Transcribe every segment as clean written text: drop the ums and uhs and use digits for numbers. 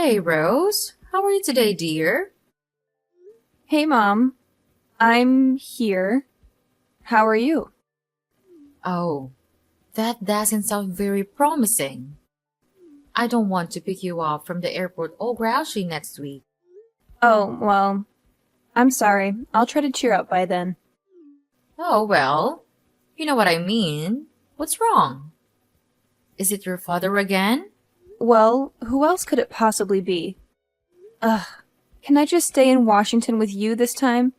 Hey, Rose. How are you today, dear? Hey, Mom. I'm here. How are you? Oh, that doesn't sound very promising. I don't want to pick you up from the airport all grouchy next week. Oh, well, I'm sorry. I'll try to cheer up by then. Oh, well, you know what I mean. What's wrong? Is it your father again? Well, who else could it possibly be? Ugh. Can I just stay in Washington with you this time?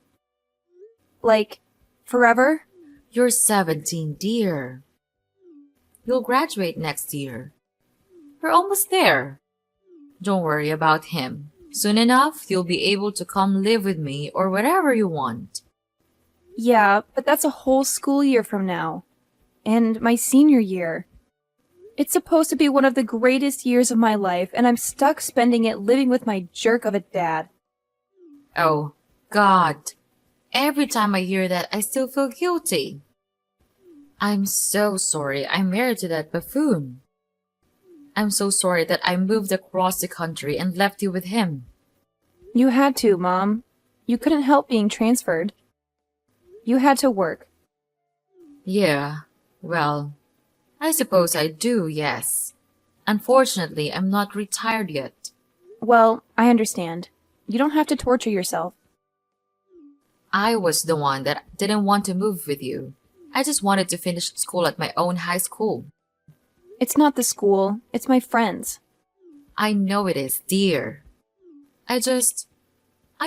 Like, forever? You're 17, dear. You'll graduate next year. We're almost there. Don't worry about him. Soon enough, you'll be able to come live with me or wherever you want. Yeah, but that's a whole school year from now. And my senior year. It's supposed to be one of the greatest years of my life, and I'm stuck spending it living with my jerk of a dad. Oh, God. Every time I hear that, I still feel guilty. I'm so sorry I'm married to that buffoon. I'm so sorry that I moved across the country and left you with him. You had to, Mom. You couldn't help being transferred. You had to work. Yeah, well, I suppose I do, yes. Unfortunately, I'm not retired yet. Well, I understand. You don't have to torture yourself. I was the one that didn't want to move with you. I just wanted to finish school at my own high school. It's not the school, it's my friends. I know it is, dear. I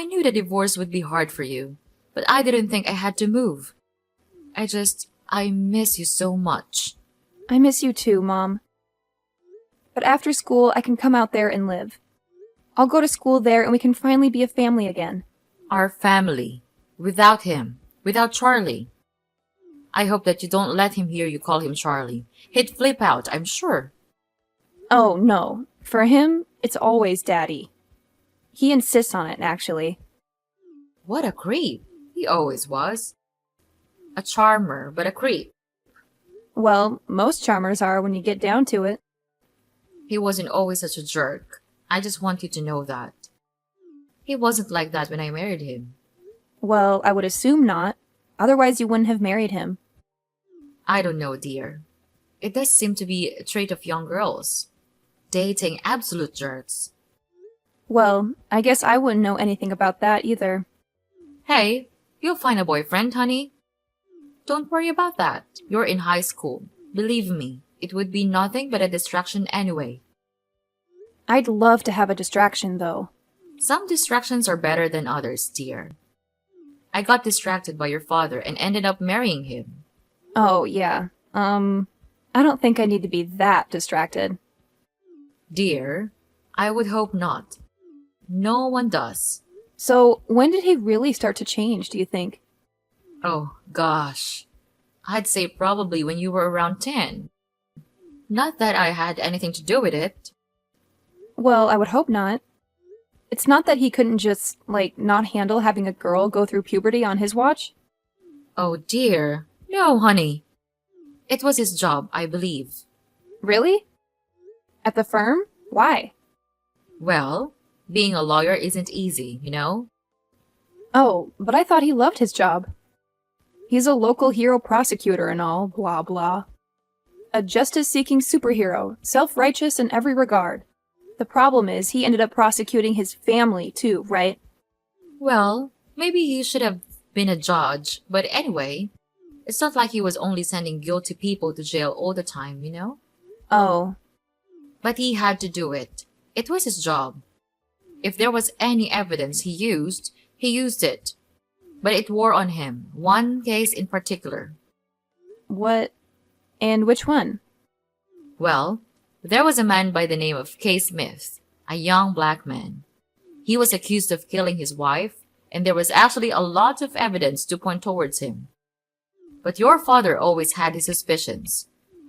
knew the divorce would be hard for you, but I didn't think I had to move. I miss you so much. I miss you too, Mom. But after school, I can come out there and live. I'll go to school there and we can finally be a family again. Our family. Without him. Without Charlie. I hope that you don't let him hear you call him Charlie. He'd flip out, I'm sure. Oh, no. For him, it's always Daddy. He insists on it, actually. What a creep. He always was. A charmer, but a creep. Well, most charmers are when you get down to it. He wasn't always such a jerk. I just want you to know that. He wasn't like that when I married him. Well, I would assume not. Otherwise, you wouldn't have married him. I don't know, dear. It does seem to be a trait of young girls. Dating absolute jerks. Well, I guess I wouldn't know anything about that either. Hey, you'll find a boyfriend, honey. Don't worry about that. You're in high school. Believe me, it would be nothing but a distraction anyway. I'd love to have a distraction, though. Some distractions are better than others, dear. I got distracted by your father and ended up marrying him. Oh, yeah. I don't think I need to be that distracted. Dear, I would hope not. No one does. So, when did he really start to change, do you think? Oh, gosh. I'd say probably when you were around 10. Not that I had anything to do with it. Well, I would hope not. It's not that he couldn't just, not handle having a girl go through puberty on his watch? Oh, dear. No, honey. It was his job, I believe. Really? At the firm? Why? Well, being a lawyer isn't easy, you know? Oh, but I thought he loved his job. He's a local hero prosecutor and all, blah blah. A justice-seeking superhero, self-righteous in every regard. The problem is he ended up prosecuting his family too, right? Well, maybe he should have been a judge, but anyway, it's not like he was only sending guilty people to jail all the time, you know? Oh, But he had to do it. It was his job. If there was any evidence he used it. But it wore on him, one case in particular. what? And which one? Well, there was a man by the name of K. Smith, a young black man. He was accused of killing his wife, and there was actually a lot of evidence to point towards him. But your father always had his suspicions.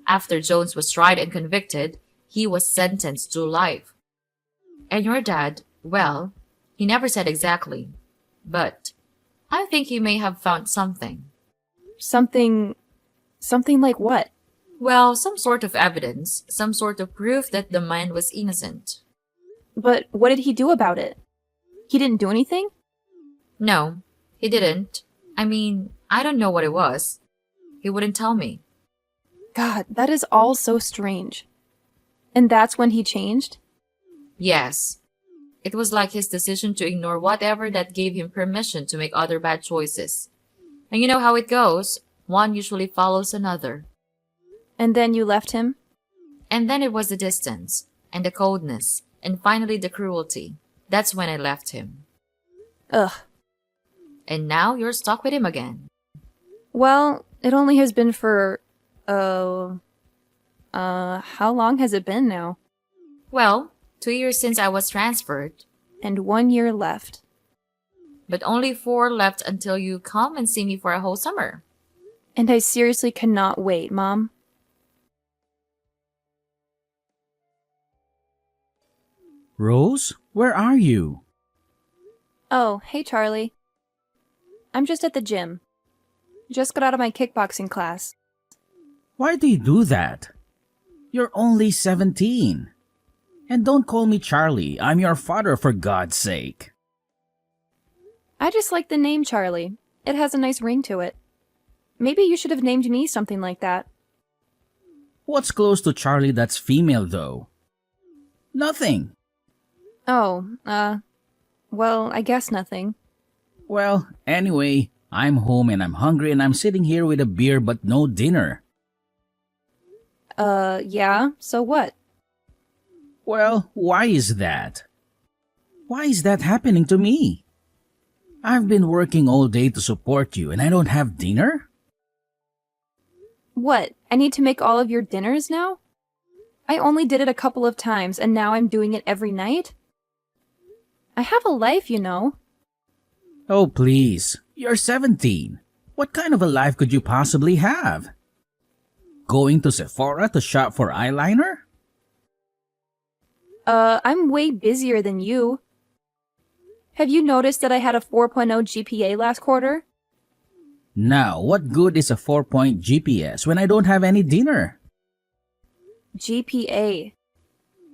After Jones was tried and convicted, he was sentenced to life. And your dad, well, he never said exactly, but I think he may have found something. Something like what? Well, some sort of evidence, some sort of proof that the man was innocent. But what did he do about it? He didn't do anything? No, he didn't. I mean, I don't know what it was. He wouldn't tell me. God, that is all so strange. And that's when he changed? Yes. It was like his decision to ignore whatever that gave him permission to make other bad choices. And you know how it goes. One usually follows another. And then you left him? And then it was the distance, and the coldness, and finally the cruelty. That's when I left him. Ugh. And now you're stuck with him again. Well, it only has been for, how long has it been now? Well, 2 years since I was transferred, And 1 year left. but only 4 left until you come and see me for a whole summer. And I seriously cannot wait, Mom. Rose, where are you? Oh, hey, Charlie. I'm just at the gym. Just got out of my kickboxing class. Why do you do that? You're only 17. And don't call me Charlie. I'm your father, for God's sake. I just like the name Charlie. It has a nice ring to it. Maybe you should have named me something like that. What's close to Charlie that's female, though? Nothing. Oh, well, I guess nothing. Well, anyway, I'm home and I'm hungry and I'm sitting here with a beer but no dinner. Yeah, so what? Well, why is that? Why is that happening to me? I've been working all day to support you and I don't have dinner? What, I need to make all of your dinners now? I only did it a couple of times and now I'm doing it every night? I have a life, you know. Oh, please. You're 17. What kind of a life could you possibly have? Going to Sephora to shop for eyeliner? I'm way busier than you. Have you noticed that I had a 4.0 GPA last quarter? Now, what good is a 4-point GPS when I don't have any dinner? GPA.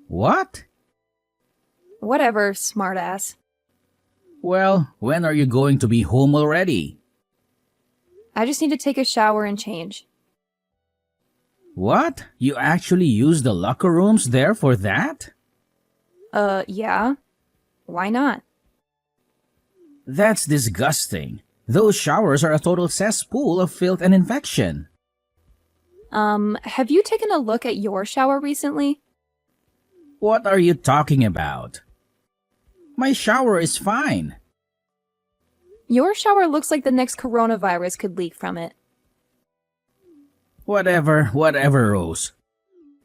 What? Whatever, smartass. Well, when are you going to be home already? I just need to take a shower and change. What? You actually use the locker rooms there for that? Yeah. Why not? That's disgusting. Those showers are a total cesspool of filth and infection. Have you taken a look at your shower recently? What are you talking about? My shower is fine. Your shower looks like the next coronavirus could leak from it. Whatever, Rose.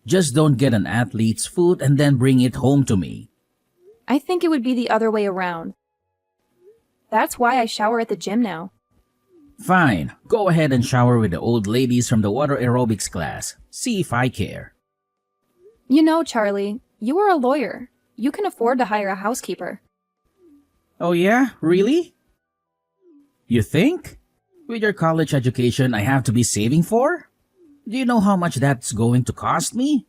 Just don't get an athlete's foot and then bring it home to me. I think it would be the other way around. That's why I shower at the gym now. Fine, go ahead and shower with the old ladies from the water aerobics class. See if I care. You know, Charlie, you are a lawyer. You can afford to hire a housekeeper. Oh yeah? Really? You think? With your college education I have to be saving for? Do you know how much that's going to cost me?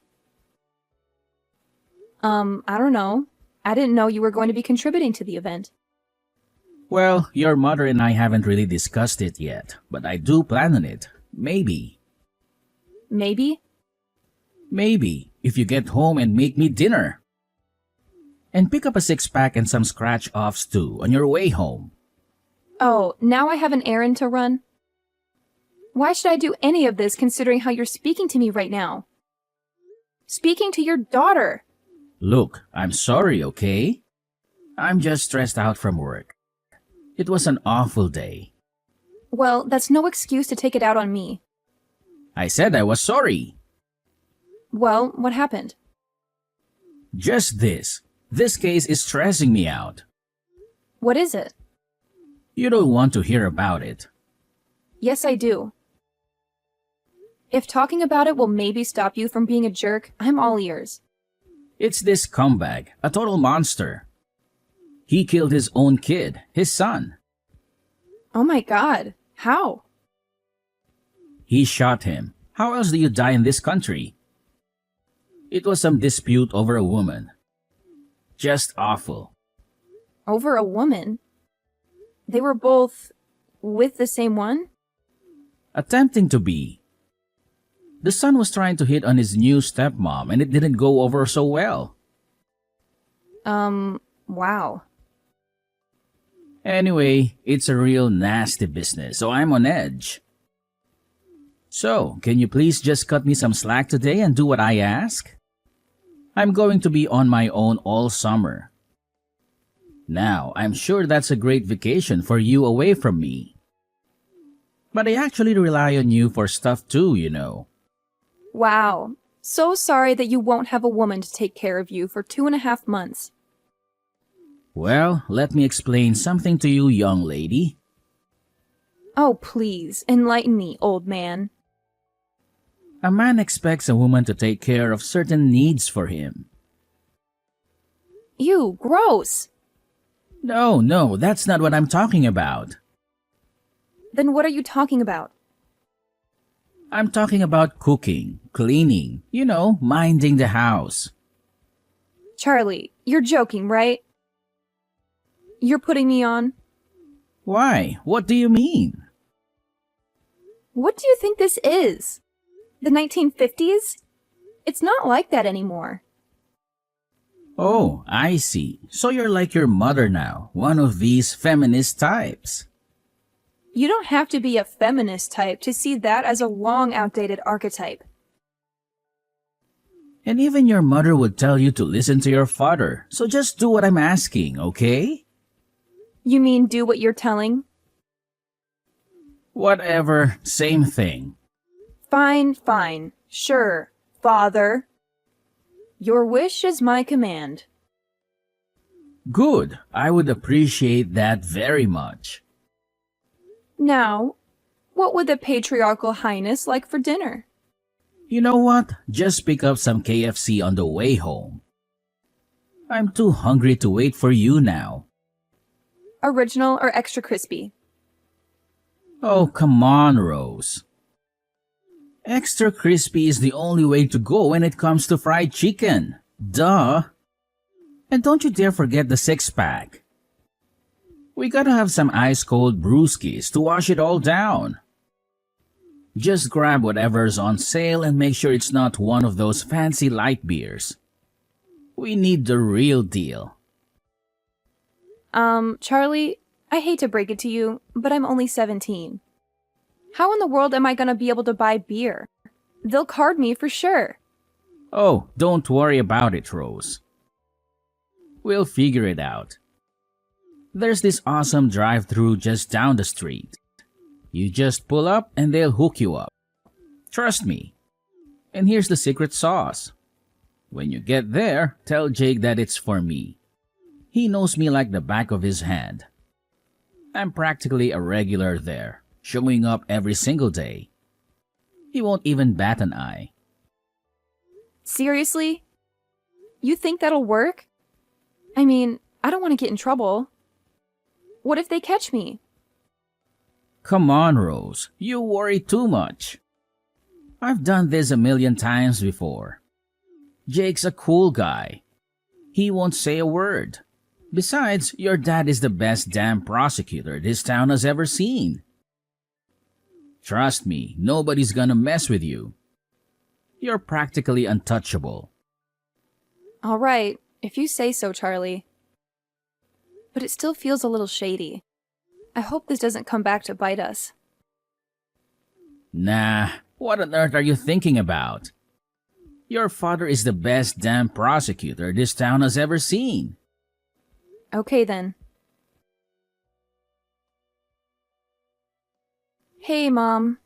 I don't know. I didn't know you were going to be contributing to the event. Well, your mother and I haven't really discussed it yet, but I do plan on it. Maybe. Maybe? Maybe, if you get home and make me dinner. And pick up a 6-pack and some scratch-offs too on your way home. Oh, now I have an errand to run? Why should I do any of this considering how you're speaking to me right now? Speaking to your daughter! Look, I'm sorry, okay? I'm just stressed out from work. It was an awful day. Well, that's no excuse to take it out on me. I said I was sorry. Well, what happened? Just this. This case is stressing me out. What is it? You don't want to hear about it. Yes, I do. If talking about it will maybe stop you from being a jerk, I'm all ears. It's this scumbag, a total monster. He killed his own kid, his son. Oh my god, how? He shot him. How else do you die in this country? It was some dispute over a woman. Just awful. Over a woman? They were both with the same one? Attempting to be. The son was trying to hit on his new stepmom and it didn't go over so well. Wow. Anyway, it's a real nasty business, so I'm on edge. So, can you please just cut me some slack today and do what I ask? I'm going to be on my own all summer. Now, I'm sure that's a great vacation for you away from me. But I actually rely on you for stuff too, you know. Wow. So sorry that you won't have a woman to take care of you for 2.5 months. Well, let me explain something to you, young lady. Oh, please, enlighten me, old man. A man expects a woman to take care of certain needs for him. Ew, gross. No, that's not what I'm talking about. Then what are you talking about? I'm talking about cooking, cleaning, minding the house. Charlie, you're joking, right? You're putting me on? Why? What do you mean? What do you think this is? The 1950s? It's not like that anymore. Oh, I see. So you're like your mother now, one of these feminist types. You don't have to be a feminist type to see that as a long outdated archetype. And even your mother would tell you to listen to your father, so just do what I'm asking, okay? You mean do what you're telling? Whatever, same thing. Fine. Sure, father. Your wish is my command. Good, I would appreciate that very much. Now, what would the patriarchal highness like for dinner? You know what? Just pick up some KFC on the way home. I'm too hungry to wait for you now. Original or extra crispy? Oh, come on, Rose. Extra crispy is the only way to go when it comes to fried chicken. Duh. And don't you dare forget the six-pack. We gotta have some ice-cold brewskis to wash it all down. Just grab whatever's on sale and make sure it's not one of those fancy light beers. We need the real deal. Charlie, I hate to break it to you, but I'm only 17. How in the world am I gonna be able to buy beer? They'll card me for sure. Oh, don't worry about it, Rose. We'll figure it out. There's this awesome drive-thru just down the street. You just pull up and they'll hook you up. Trust me. And here's the secret sauce. When you get there, tell Jake that it's for me. He knows me like the back of his hand. I'm practically a regular there, showing up every single day. He won't even bat an eye. Seriously? You think that'll work? I mean, I don't want to get in trouble. What if they catch me? Come on, Rose. You worry too much. I've done this a million times before. Jake's a cool guy. He won't say a word. Besides, your dad is the best damn prosecutor this town has ever seen. Trust me, nobody's gonna mess with you. You're practically untouchable. All right, if you say so, Charlie. But it still feels a little shady. I hope this doesn't come back to bite us. Nah, what on earth are you thinking about? Your father is the best damn prosecutor this town has ever seen. Okay then. Hey, Mom.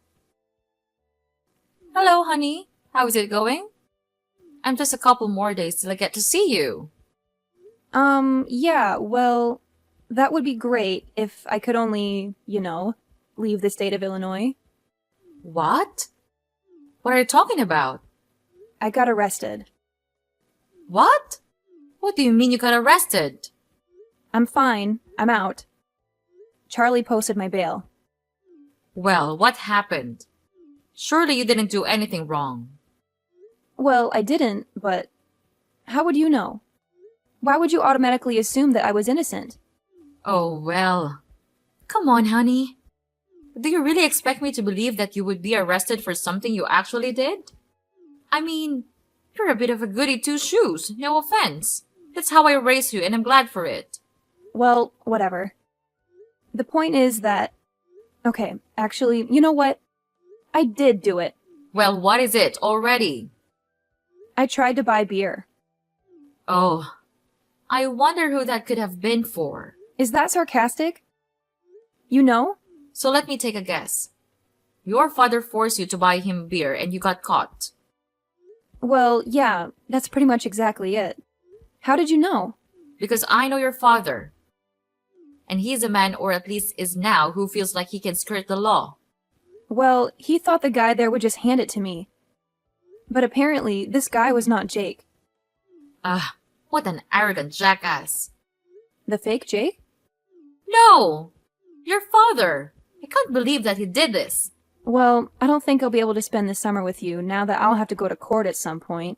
Hello, honey. How is it going? I'm just a couple more days till I get to see you. Yeah, well, that would be great if I could only, leave the state of Illinois. What? What are you talking about? I got arrested. What? What do you mean you got arrested? I'm fine. I'm out. Charlie posted my bail. Well, what happened? Surely you didn't do anything wrong. Well, I didn't, but how would you know? Why would you automatically assume that I was innocent? Oh, well. Come on, honey. Do you really expect me to believe that you would be arrested for something you actually did? I mean, you're a bit of a goody two-shoes, no offense. That's how I raised you, and I'm glad for it. Well, whatever. The point is that... Okay, actually, you know what? I did do it. Well, what is it already? I tried to buy beer. Oh, I wonder who that could have been for. Is that sarcastic? You know? So let me take a guess. Your father forced you to buy him beer and you got caught. Well, yeah, that's pretty much exactly it. How did you know? Because I know your father. And he's a man, or at least is now, who feels like he can skirt the law. Well, he thought the guy there would just hand it to me. But apparently, this guy was not Jake. What an arrogant jackass. The fake Jake? No! Your father! I can't believe that he did this. Well, I don't think I'll be able to spend the summer with you now that I'll have to go to court at some point.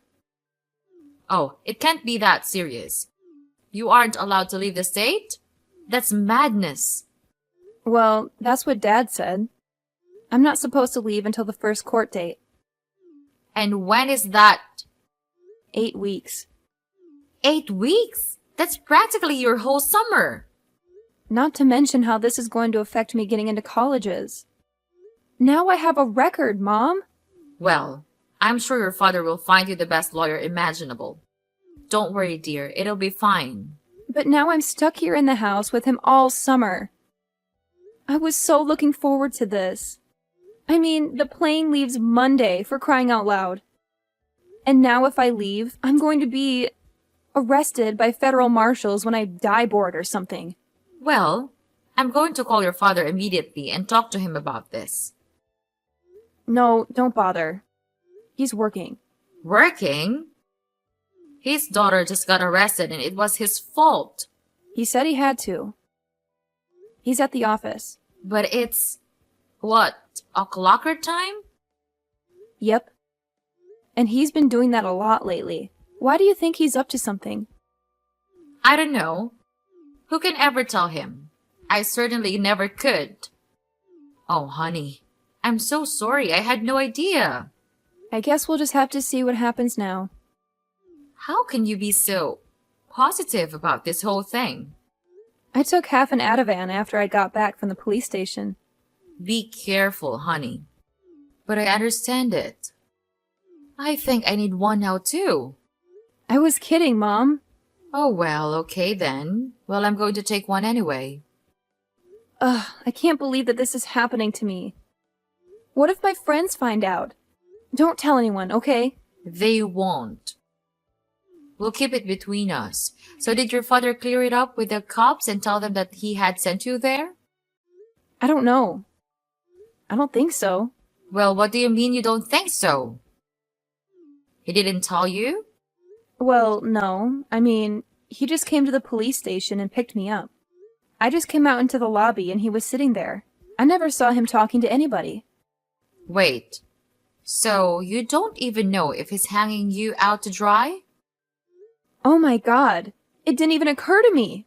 Oh, it can't be that serious. You aren't allowed to leave the state? That's madness. Well, that's what Dad said. I'm not supposed to leave until the first court date. And when is that? 8 weeks. 8 weeks? That's practically your whole summer. Not to mention how this is going to affect me getting into colleges. Now I have a record, Mom. Well, I'm sure your father will find you the best lawyer imaginable. Don't worry, dear. It'll be fine. But now I'm stuck here in the house with him all summer. I was so looking forward to this. I mean, the plane leaves Monday, for crying out loud. And now if I leave, I'm going to be arrested by federal marshals when I die bored or something. Well, I'm going to call your father immediately and talk to him about this. No, don't bother. He's working. Working? His daughter just got arrested and it was his fault. He said he had to. He's at the office. But it's... what? O'clocker time? Yep. And he's been doing that a lot lately. Why do you think he's up to something? I don't know. Who can ever tell him? I certainly never could. Oh, honey. I'm so sorry. I had no idea. I guess we'll just have to see what happens now. How can you be so positive about this whole thing? I took half an Ativan after I got back from the police station. Be careful, honey. But I understand it. I think I need one now, too. I was kidding, Mom. Oh, well, okay then. Well, I'm going to take one anyway. Ugh, I can't believe that this is happening to me. What if my friends find out? Don't tell anyone, okay? They won't. We'll keep it between us. So did your father clear it up with the cops and tell them that he had sent you there? I don't know. I don't think so. Well, what do you mean you don't think so? He didn't tell you? Well, no. I mean, he just came to the police station and picked me up. I just came out into the lobby and he was sitting there. I never saw him talking to anybody. Wait. So you don't even know if he's hanging you out to dry? Oh my God. It didn't even occur to me.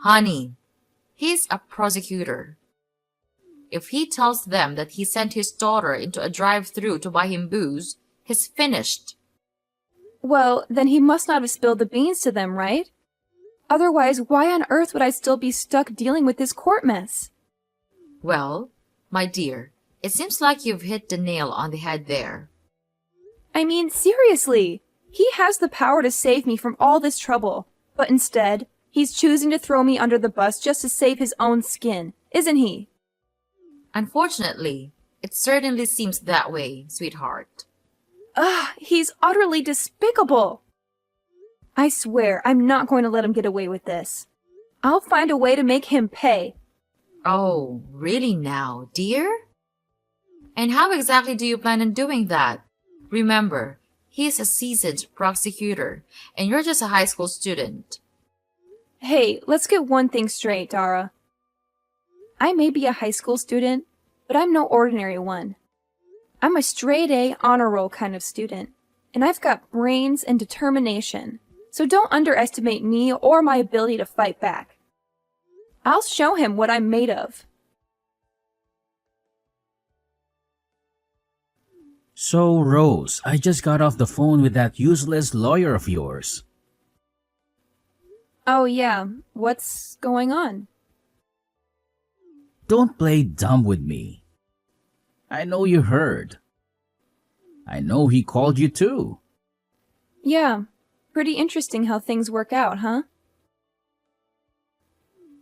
Honey, he's a prosecutor. If he tells them that he sent his daughter into a drive-thru to buy him booze, he's finished. Well, then he must not have spilled the beans to them, right? Otherwise, why on earth would I still be stuck dealing with this court mess? Well, my dear, it seems like you've hit the nail on the head there. I mean, seriously. He has the power to save me from all this trouble. But instead, he's choosing to throw me under the bus just to save his own skin, isn't he? Unfortunately, it certainly seems that way, sweetheart. Ugh, he's utterly despicable. I swear I'm not going to let him get away with this. I'll find a way to make him pay. Oh, really now, dear? And how exactly do you plan on doing that? Remember, he's a seasoned prosecutor, and you're just a high school student. Hey, let's get one thing straight, Dara. I may be a high school student, but I'm no ordinary one. I'm a straight A honor roll kind of student, and I've got brains and determination. So don't underestimate me or my ability to fight back. I'll show him what I'm made of. So, Rose, I just got off the phone with that useless lawyer of yours. Oh yeah, what's going on? Don't play dumb with me. I know you heard. I know he called you too. Yeah, pretty interesting how things work out, huh?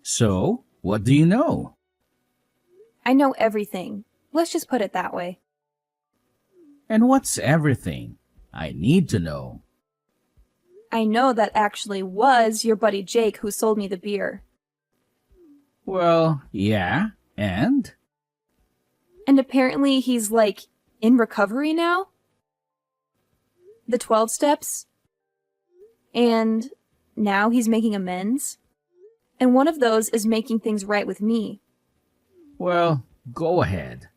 So, what do you know? I know everything. Let's just put it that way. And what's everything? I need to know. I know that actually was your buddy Jake who sold me the beer. Well, yeah, and? And apparently he's like in recovery now? The 12 steps? And now he's making amends? And one of those is making things right with me. Well, go ahead.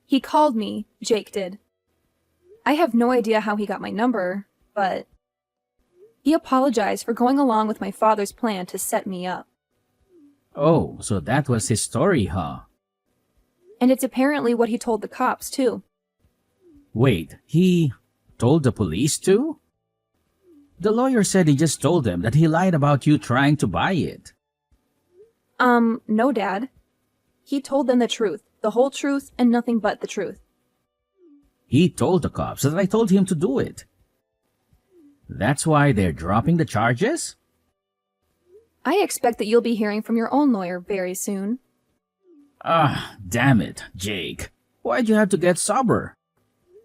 He called me, Jake did. I have no idea how he got my number, but he apologized for going along with my father's plan to set me up. Oh, so that was his story, huh? And it's apparently what he told the cops, too. Wait, he told the police too? The lawyer said he just told them that he lied about you trying to buy it. No, Dad. He told them the truth, the whole truth, and nothing but the truth. He told the cops that I told him to do it. That's why they're dropping the charges? I expect that you'll be hearing from your own lawyer very soon. Ah, damn it, Jake. Why'd you have to get sober?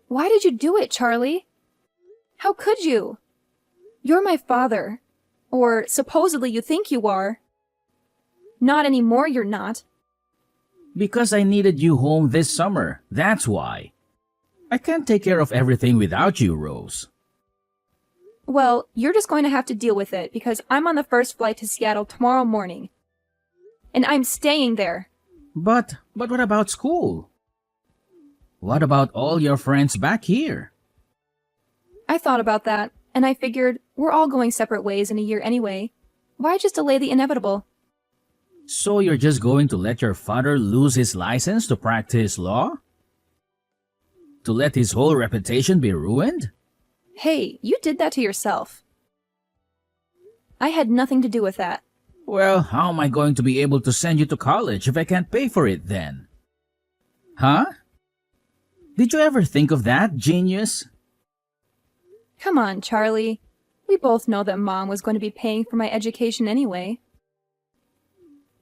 Why did you do it, Charlie? How could you? You're my father. Or supposedly you think you are. Not anymore, you're not. Because I needed you home this summer, that's why. I can't take care of everything without you, Rose. Well, you're just going to have to deal with it because I'm on the first flight to Seattle tomorrow morning. And I'm staying there. But what about school? What about all your friends back here? I thought about that, and I figured we're all going separate ways in a year anyway. Why just delay the inevitable? So you're just going to let your father lose his license to practice law? To let his whole reputation be ruined? Hey, you did that to yourself. I had nothing to do with that. Well, how am I going to be able to send you to college if I can't pay for it then? Huh? Did you ever think of that, genius? Come on, Charlie. We both know that Mom was going to be paying for my education anyway.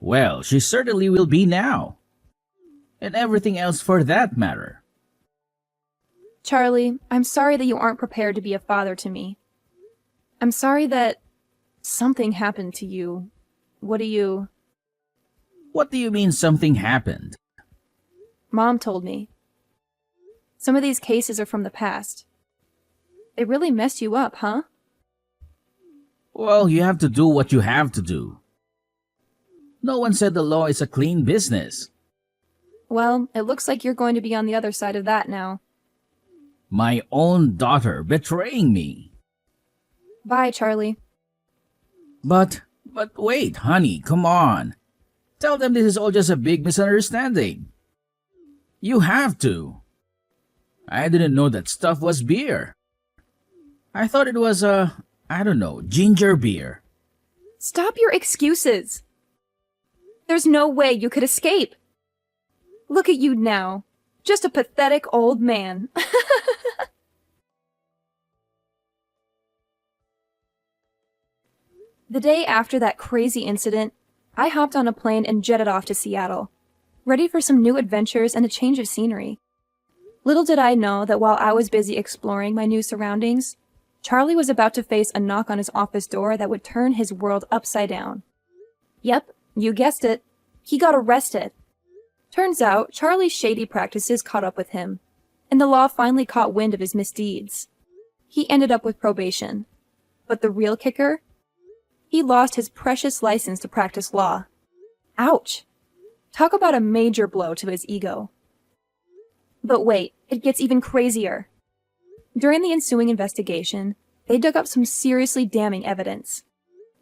Well, she certainly will be now. And everything else for that matter. Charlie, I'm sorry that you aren't prepared to be a father to me. I'm sorry that something happened to you. What do you mean something happened? Mom told me. Some of these cases are from the past. They really messed you up, huh? Well, you have to do what you have to do. No one said the law is a clean business. Well, it looks like you're going to be on the other side of that now. My own daughter betraying me. Bye, Charlie. But wait, honey, come on. Tell them this is all just a big misunderstanding. You have to. I didn't know that stuff was beer. I thought it was ginger beer. Stop your excuses. There's no way you could escape. Look at you now. Just a pathetic old man. The day after that crazy incident, I hopped on a plane and jetted off to Seattle, ready for some new adventures and a change of scenery. Little did I know that while I was busy exploring my new surroundings, Charlie was about to face a knock on his office door that would turn his world upside down. Yep, you guessed it. He got arrested. Turns out, Charlie's shady practices caught up with him, and the law finally caught wind of his misdeeds. He ended up with probation. But the real kicker? He lost his precious license to practice law. Ouch! Talk about a major blow to his ego. But wait, it gets even crazier. During the ensuing investigation, they dug up some seriously damning evidence.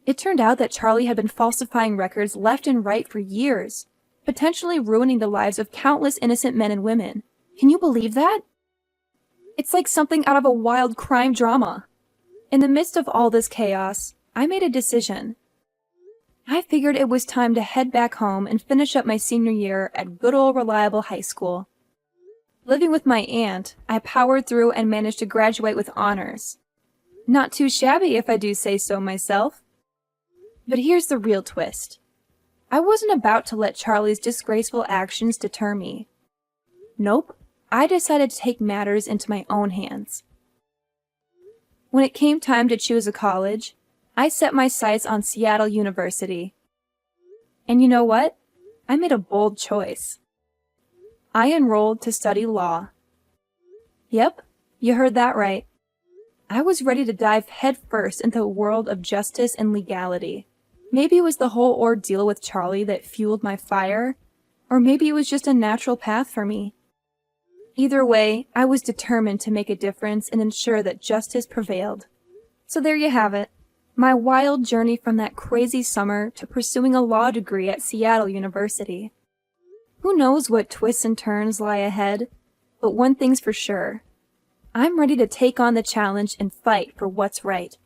It turned out that Charlie had been falsifying records left and right for years, potentially ruining the lives of countless innocent men and women. Can you believe that? It's like something out of a wild crime drama. In the midst of all this chaos, I made a decision. I figured it was time to head back home and finish up my senior year at good old reliable high school. Living with my aunt, I powered through and managed to graduate with honors. Not too shabby if I do say so myself. But here's the real twist. I wasn't about to let Charlie's disgraceful actions deter me. Nope, I decided to take matters into my own hands. When it came time to choose a college, I set my sights on Seattle University. And you know what? I made a bold choice. I enrolled to study law. Yep, you heard that right. I was ready to dive headfirst into the world of justice and legality. Maybe it was the whole ordeal with Charlie that fueled my fire, or maybe it was just a natural path for me. Either way, I was determined to make a difference and ensure that justice prevailed. So there you have it, my wild journey from that crazy summer to pursuing a law degree at Seattle University. Who knows what twists and turns lie ahead, but one thing's for sure. I'm ready to take on the challenge and fight for what's right.